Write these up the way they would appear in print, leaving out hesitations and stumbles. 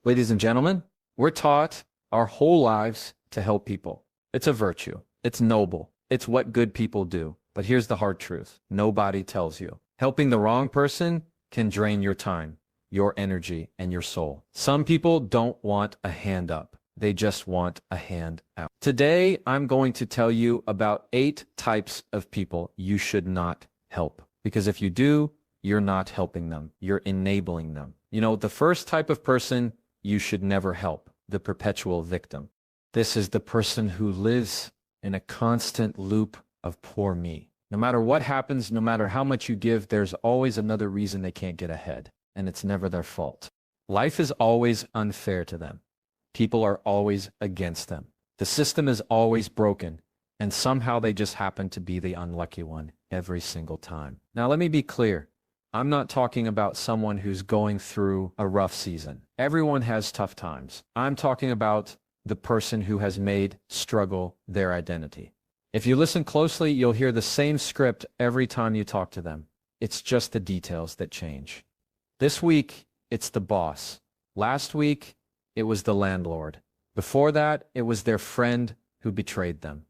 Ladies and gentlemen, we're taught our whole lives to help people. It's a virtue. It's noble. It's what good people do. But here's the hard truth. Nobody tells you. Helping the wrong person can drain your time, your energy, and your soul. Some people don't want a hand up. They just want a hand out. Today, I'm going to tell you about 8 types of people you should not help. Because if you do, you're not helping them. You're enabling them. You know, the first type of person you should never help, the perpetual victim. This is the person who lives in a constant loop of poor me. No matter what happens, no matter how much you give, there's always another reason they can't get ahead, and it's never their fault. Life is always unfair to them. People are always against them. The system is always broken, and somehow they just happen to be the unlucky one every single time. Now, let me be clear. I'm not talking about someone who's going through a rough season. Everyone has tough times. I'm talking about the person who has made struggle their identity. If you listen closely, you'll hear the same script every time you talk to them. It's just the details that change. This week, it's the boss. Last week, it was the landlord. Before that, it was their friend who betrayed them.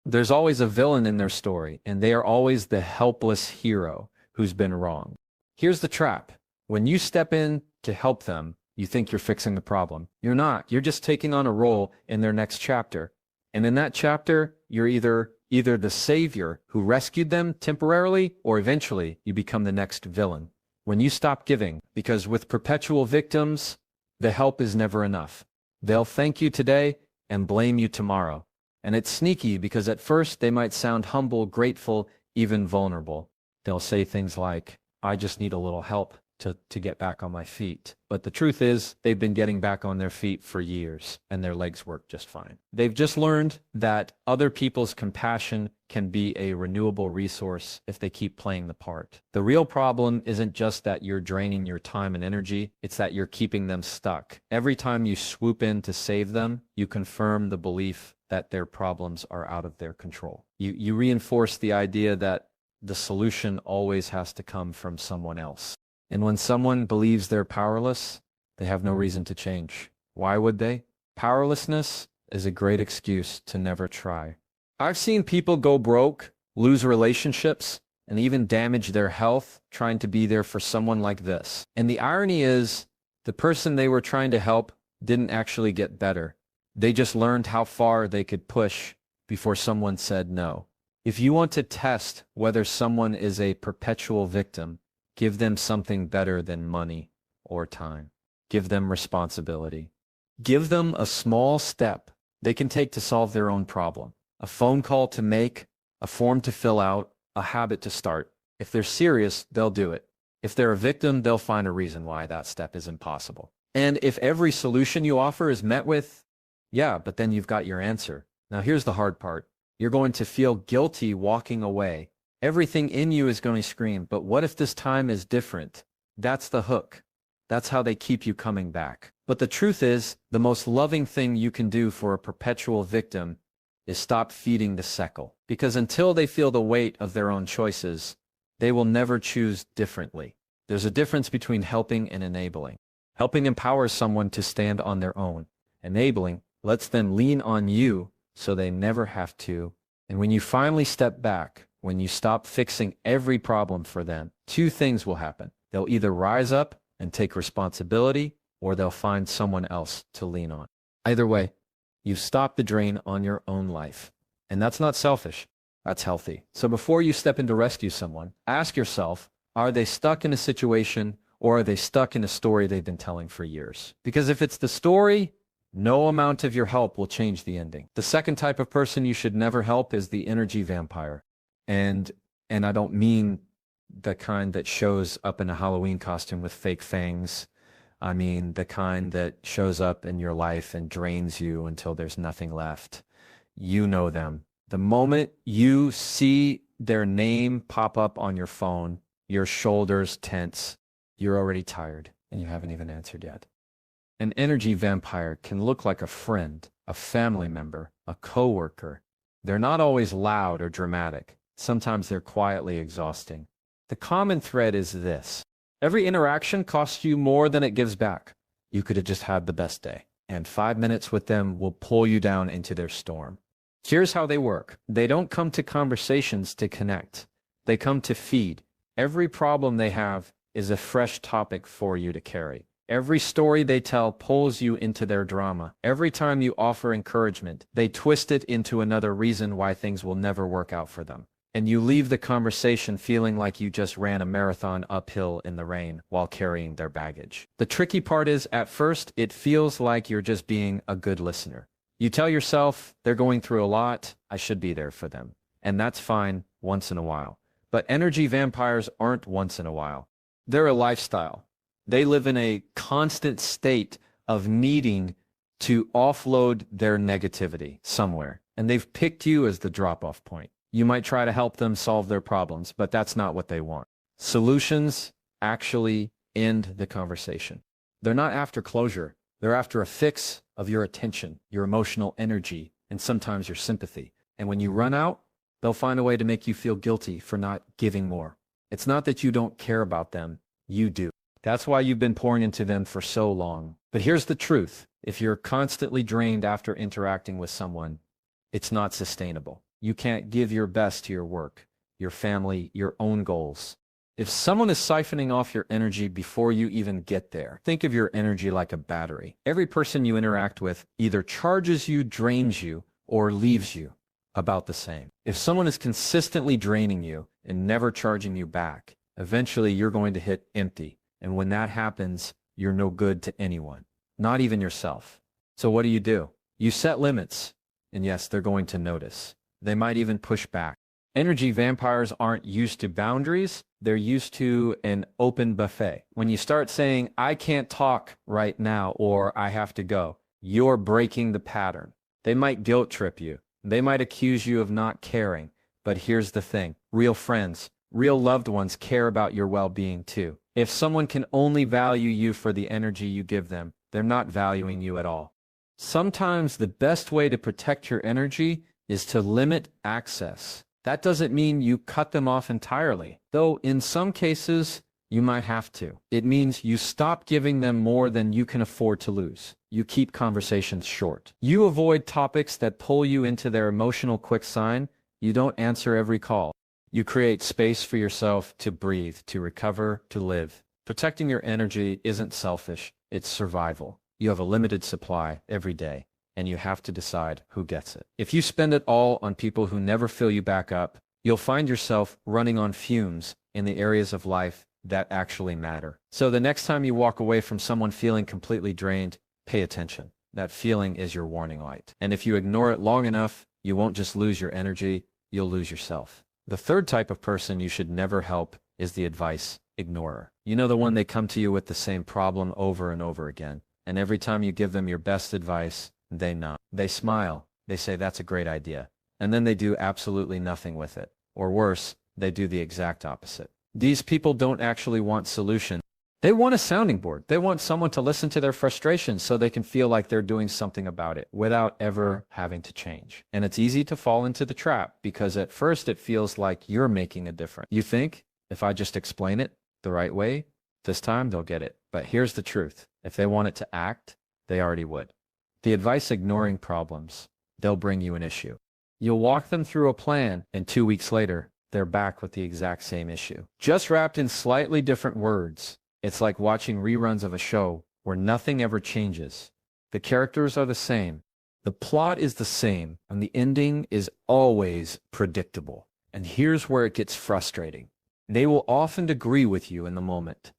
There's always a villain in their story, and they are always the helpless hero who's been wronged. Here's the trap. When you step in to help them, you think you're fixing the problem. You're not. You're just taking on a role in their next chapter. And in that chapter, you're either the savior who rescued them temporarily, or eventually you become the next villain. When you stop giving, because with perpetual victims, the help is never enough. They'll thank you today and blame you tomorrow. And it's sneaky because at first they might sound humble, grateful, even vulnerable. They'll say things like, I just need a little help to get back on my feet. But the truth is, they've been getting back on their feet for years, and their legs work just fine. They've just learned that other people's compassion can be a renewable resource if they keep playing the part. The real problem isn't just that you're draining your time and energy, it's that you're keeping them stuck. Every time you swoop in to save them, you confirm the belief that their problems are out of their control. You reinforce the idea that the solution always has to come from someone else. And when someone believes they're powerless, they have no reason to change. Why would they? Powerlessness is a great excuse to never try. I've seen people go broke, lose relationships, and even damage their health trying to be there for someone like this. And the irony is, the person they were trying to help didn't actually get better. They just learned how far they could push before someone said no. If you want to test whether someone is a perpetual victim, give them something better than money or time. Give them responsibility. Give them a small step they can take to solve their own problem. A phone call to make, a form to fill out, a habit to start. If they're serious, they'll do it. If they're a victim, they'll find a reason why that step is impossible. And if every solution you offer is met with, yeah, but then you've got your answer. Now here's the hard part. You're going to feel guilty walking away. Everything in you is going to scream, but what if this time is different? That's the hook. That's how they keep you coming back. But the truth is, the most loving thing you can do for a perpetual victim is stop feeding the sickle. Because until they feel the weight of their own choices, they will never choose differently. There's a difference between helping and enabling. Helping empowers someone to stand on their own. Enabling lets them lean on you so they never have to. And when you finally step back, when you stop fixing every problem for them, 2 things will happen. They'll either rise up and take responsibility, or they'll find someone else to lean on. Either way, you've stopped the drain on your own life. And that's not selfish. That's healthy. So before you step in to rescue someone, ask yourself, are they stuck in a situation, or are they stuck in a story they've been telling for years? Because if it's the story, no amount of your help will change the ending. The second type of person you should never help is the energy vampire. And I don't mean the kind that shows up in a Halloween costume with fake fangs. I mean the kind that shows up in your life and drains you until there's nothing left. You know them. The moment you see their name pop up on your phone, your shoulders tense. You're already tired and you haven't even answered yet. An energy vampire can look like a friend, a family member, a coworker. They're not always loud or dramatic. Sometimes they're quietly exhausting. The common thread is this. Every interaction costs you more than it gives back. You could have just had the best day. And 5 minutes with them will pull you down into their storm. Here's how they work. They don't come to conversations to connect. They come to feed. Every problem they have is a fresh topic for you to carry. Every story they tell pulls you into their drama. Every time you offer encouragement, they twist it into another reason why things will never work out for them. And you leave the conversation feeling like you just ran a marathon uphill in the rain while carrying their baggage. The tricky part is, at first, it feels like you're just being a good listener. You tell yourself, they're going through a lot, I should be there for them. And that's fine once in a while. But energy vampires aren't once in a while. They're a lifestyle. They live in a constant state of needing to offload their negativity somewhere. And they've picked you as the drop-off point. You might try to help them solve their problems, but that's not what they want. Solutions actually end the conversation. They're not after closure. They're after a fix of your attention, your emotional energy, and sometimes your sympathy. And when you run out, they'll find a way to make you feel guilty for not giving more. It's not that you don't care about them. You do. That's why you've been pouring into them for so long. But here's the truth. If you're constantly drained after interacting with someone, it's not sustainable. You can't give your best to your work, your family, your own goals. If someone is siphoning off your energy before you even get there, think of your energy like a battery. Every person you interact with either charges you, drains you, or leaves you about the same. If someone is consistently draining you and never charging you back, eventually you're going to hit empty. And when that happens, you're no good to anyone, not even yourself. So what do? You set limits. And yes, they're going to notice. They might even push back. Energy vampires aren't used to boundaries. They're used to an open buffet. When you start saying, I can't talk right now, or I have to go, you're breaking the pattern. They might guilt trip you. They might accuse you of not caring. But here's the thing. Real friends, real loved ones care about your well-being too. If someone can only value you for the energy you give them, they're not valuing you at all. Sometimes the best way to protect your energy is to limit access. That doesn't mean you cut them off entirely, though in some cases you might have to. It means you stop giving them more than you can afford to lose. You keep conversations short. You avoid topics that pull you into their emotional quicksand. You don't answer every call. You create space for yourself to breathe, to recover, to live. Protecting your energy isn't selfish, it's survival. You have a limited supply every day, and you have to decide who gets it. If you spend it all on people who never fill you back up, you'll find yourself running on fumes in the areas of life that actually matter. So the next time you walk away from someone feeling completely drained, pay attention. That feeling is your warning light. And if you ignore it long enough, you won't just lose your energy, you'll lose yourself. The third type of person you should never help is the advice ignorer. You know, the one they come to you with the same problem over and over again. And every time you give them your best advice, they nod. They smile. They say, that's a great idea. And then they do absolutely nothing with it. Or worse, they do the exact opposite. These people don't actually want solutions. They want a sounding board. They want someone to listen to their frustrations so they can feel like they're doing something about it without ever having to change. And it's easy to fall into the trap because at first it feels like you're making a difference. You think, if I just explain it the right way, this time they'll get it. But here's the truth. If they want it to act, they already would. The advice ignoring problems, they'll bring you an issue. You'll walk them through a plan, and 2 weeks later, they're back with the exact same issue. Just wrapped in slightly different words. It's like watching reruns of a show where nothing ever changes. The characters are the same, the plot is the same, and the ending is always predictable. And here's where it gets frustrating. They will often agree with you in the moment.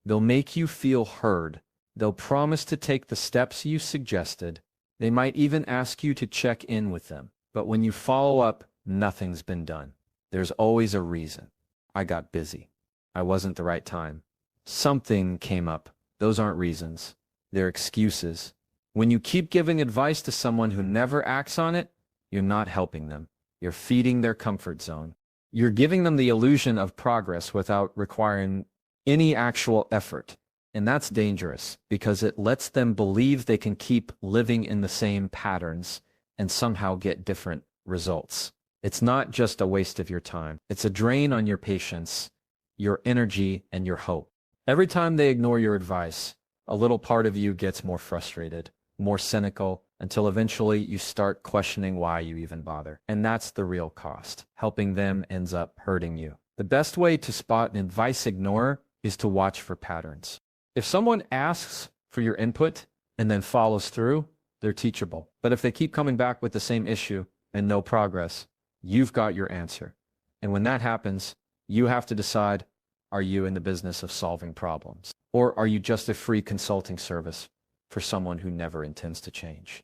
They'll make you feel heard. They'll promise to take the steps you suggested. They might even ask you to check in with them. But when you follow up, nothing's been done. There's always a reason. I got busy. I wasn't the right time. Something came up. Those aren't reasons. They're excuses. When you keep giving advice to someone who never acts on it, you're not helping them. You're feeding their comfort zone. You're giving them the illusion of progress without requiring any actual effort. And that's dangerous because it lets them believe they can keep living in the same patterns and somehow get different results. It's not just a waste of your time. It's a drain on your patience, your energy, and your hope. Every time they ignore your advice, a little part of you gets more frustrated, more cynical, until eventually you start questioning why you even bother. And that's the real cost. Helping them ends up hurting you. The best way to spot an advice ignorer is to watch for patterns. If someone asks for your input and then follows through, they're teachable. But if they keep coming back with the same issue and no progress, you've got your answer. And when that happens, you have to decide, are you in the business of solving problems? Or are you just a free consulting service for someone who never intends to change?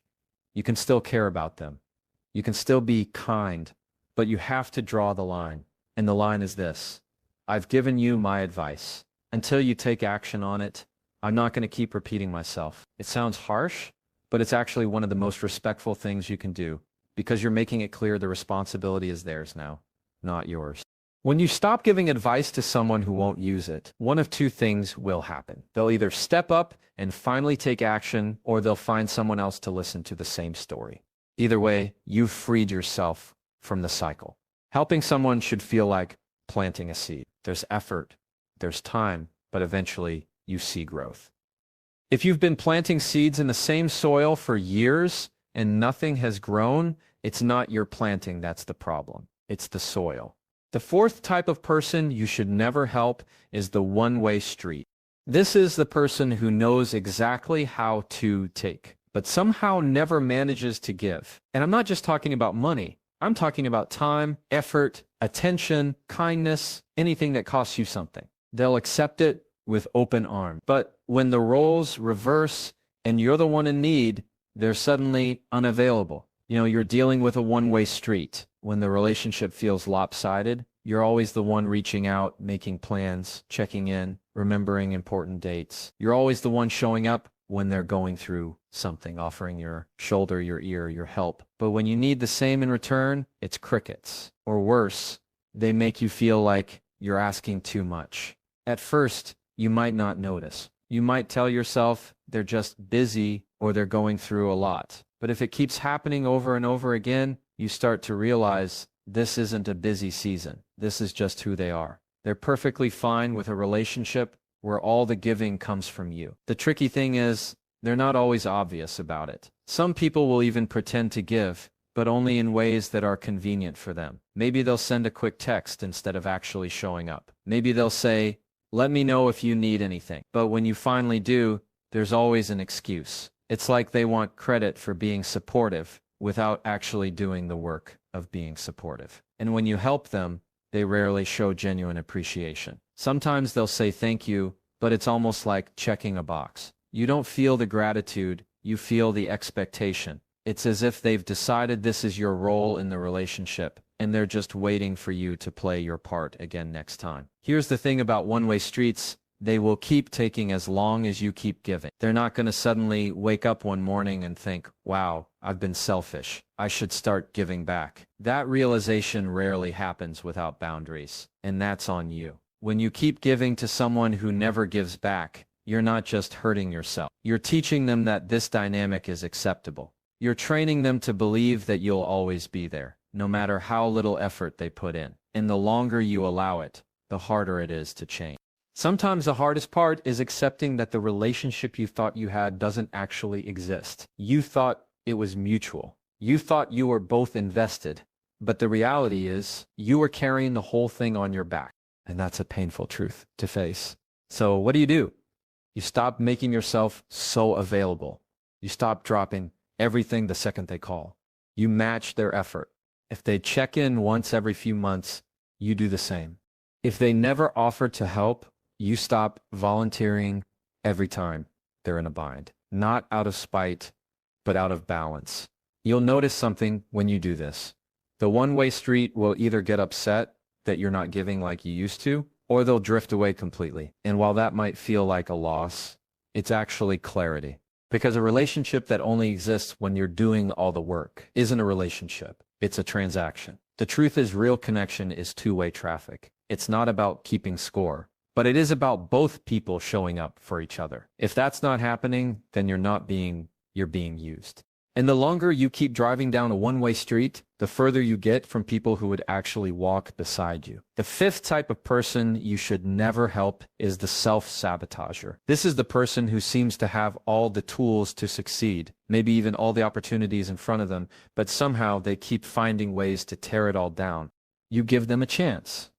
You can still care about them. You can still be kind, but you have to draw the line. And the line is this: I've given you my advice. Until you take action on it, I'm not going to keep repeating myself. It sounds harsh, but it's actually one of the most respectful things you can do, because you're making it clear the responsibility is theirs now, not yours. When you stop giving advice to someone who won't use it, one of two things will happen. They'll either step up and finally take action, or they'll find someone else to listen to the same story. Either way, you've freed yourself from the cycle. Helping someone should feel like planting a seed. There's effort, there's time, but eventually you see growth. If you've been planting seeds in the same soil for years and nothing has grown, it's not your planting that's the problem. It's the soil. The fourth type of person you should never help is the one-way street. This is the person who knows exactly how to take, but somehow never manages to give. And I'm not just talking about money. I'm talking about time, effort, attention, kindness, anything that costs you something. They'll accept it with open arms. But when the roles reverse and you're the one in need, they're suddenly unavailable. You're dealing with a one-way street. When the relationship feels lopsided, you're always the one reaching out, making plans, checking in, remembering important dates. You're always the one showing up when they're going through something, offering your shoulder, your ear, your help. But when you need the same in return, it's crickets. Or worse, they make you feel like you're asking too much. At first, you might not notice. You might tell yourself they're just busy or they're going through a lot. But if it keeps happening over and over again, you start to realize this isn't a busy season. This is just who they are. They're perfectly fine with a relationship where all the giving comes from you. The tricky thing is, they're not always obvious about it. Some people will even pretend to give, but only in ways that are convenient for them. Maybe they'll send a quick text instead of actually showing up. Maybe they'll say, "Let me know if you need anything." But when you finally do, there's always an excuse. It's like they want credit for being supportive without actually doing the work of being supportive. And when you help them, they rarely show genuine appreciation. Sometimes they'll say thank you, but it's almost like checking a box. You don't feel the gratitude, you feel the expectation. It's as if they've decided this is your role in the relationship, and they're just waiting for you to play your part again next time. Here's the thing about one-way streets: they will keep taking as long as you keep giving. They're not going to suddenly wake up one morning and think, "Wow, I've been selfish. I should start giving back." That realization rarely happens without boundaries, and that's on you. When you keep giving to someone who never gives back, you're not just hurting yourself. You're teaching them that this dynamic is acceptable. You're training them to believe that you'll always be there, no matter how little effort they put in. And the longer you allow it, the harder it is to change. Sometimes the hardest part is accepting that the relationship you thought you had doesn't actually exist. You thought it was mutual. You thought you were both invested. But the reality is, you were carrying the whole thing on your back. And that's a painful truth to face. So what do? You stop making yourself so available. You stop dropping everything the second they call. You match their effort. If they check in once every few months, you do the same. If they never offer to help, you stop volunteering every time they're in a bind. Not out of spite, but out of balance. You'll notice something when you do this. The one-way street will either get upset that you're not giving like you used to, or they'll drift away completely. And while that might feel like a loss, it's actually clarity. Because a relationship that only exists when you're doing all the work isn't a relationship. It's a transaction. The truth is, real connection is two-way traffic. It's not about keeping score, but it is about both people showing up for each other. If that's not happening, then you're being used. And the longer you keep driving down a one-way street, the further you get from people who would actually walk beside you. The fifth type of person you should never help is the self-sabotager. This is the person who seems to have all the tools to succeed, maybe even all the opportunities in front of them, but somehow they keep finding ways to tear it all down. You give them a chance,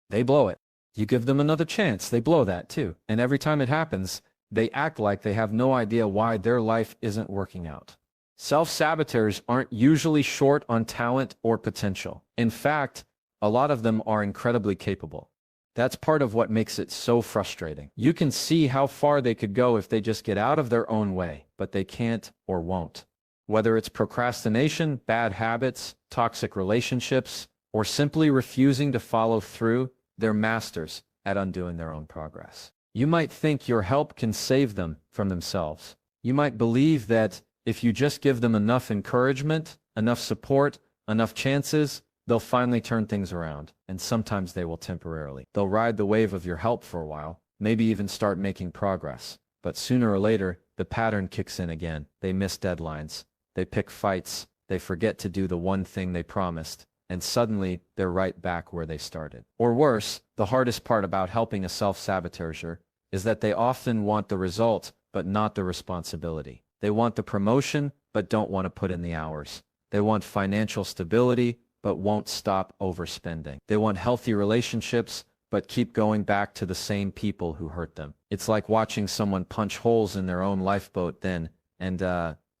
they blow it. You give them another chance, they blow that too. And every time it happens, they act like they have no idea why their life isn't working out. Self-saboteurs aren't usually short on talent or potential. In fact, a lot of them are incredibly capable. That's part of what makes it so frustrating. You can see how far they could go if they just get out of their own way, but they can't or won't. Whether it's procrastination, bad habits, toxic relationships, or simply refusing to follow through, they're masters at undoing their own progress. You might think your help can save them from themselves. You might believe that if you just give them enough encouragement, enough support, enough chances, they'll finally turn things around. And sometimes they will temporarily. They'll ride the wave of your help for a while, maybe even start making progress. But sooner or later, the pattern kicks in again. They miss deadlines. They pick fights. They forget to do the one thing they promised. And suddenly, they're right back where they started. Or worse, the hardest part about helping a self-sabotager is that they often want the result, but not the responsibility. They want the promotion, but don't want to put in the hours. They want financial stability, but won't stop overspending. They want healthy relationships, but keep going back to the same people who hurt them. It's like watching someone punch holes in their own lifeboat and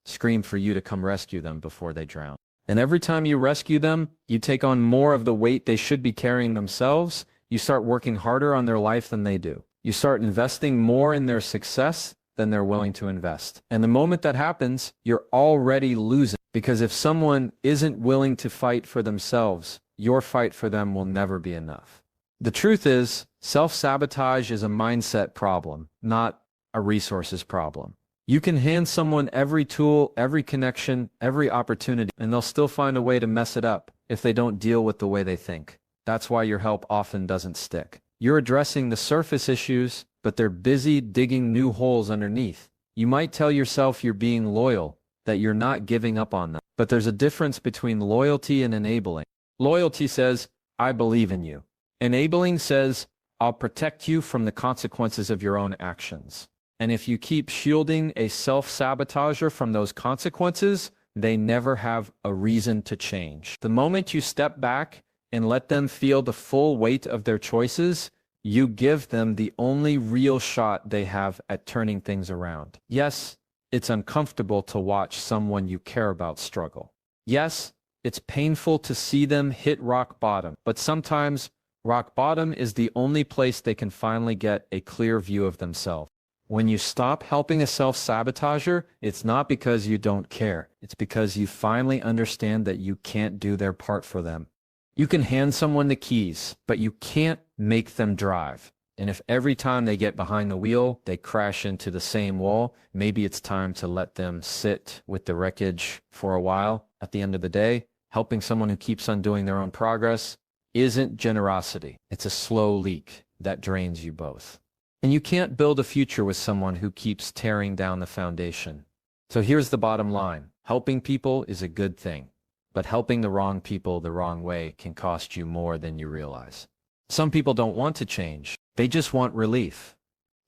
scream for you to come rescue them before they drown. And every time you rescue them, you take on more of the weight they should be carrying themselves. You start working harder on their life than they do. You start investing more in their success than they're willing to invest. And the moment that happens, you're already losing. Because if someone isn't willing to fight for themselves, your fight for them will never be enough. The truth is, self-sabotage is a mindset problem, not a resources problem. You can hand someone every tool, every connection, every opportunity, and they'll still find a way to mess it up if they don't deal with the way they think. That's why your help often doesn't stick. You're addressing the surface issues, but they're busy digging new holes underneath. You might tell yourself you're being loyal, that you're not giving up on them. But there's a difference between loyalty and enabling. Loyalty says, I believe in you. Enabling says, I'll protect you from the consequences of your own actions. And if you keep shielding a self-sabotager from those consequences, they never have a reason to change. The moment you step back and let them feel the full weight of their choices, you give them the only real shot they have at turning things around. Yes, it's uncomfortable to watch someone you care about struggle. Yes, it's painful to see them hit rock bottom, but sometimes rock bottom is the only place they can finally get a clear view of themselves. When you stop helping a self-sabotager, it's not because you don't care. It's because you finally understand that you can't do their part for them. You can hand someone the keys, but you can't make them drive. And if every time they get behind the wheel, they crash into the same wall, maybe it's time to let them sit with the wreckage for a while. At the end of the day, helping someone who keeps on doing their own progress isn't generosity. It's a slow leak that drains you both. And you can't build a future with someone who keeps tearing down the foundation. So here's the bottom line. Helping people is a good thing, but helping the wrong people the wrong way can cost you more than you realize. Some people don't want to change. They just want relief.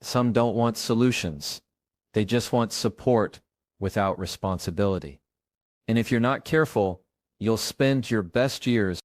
Some don't want solutions. They just want support without responsibility. And if you're not careful, you'll spend your best years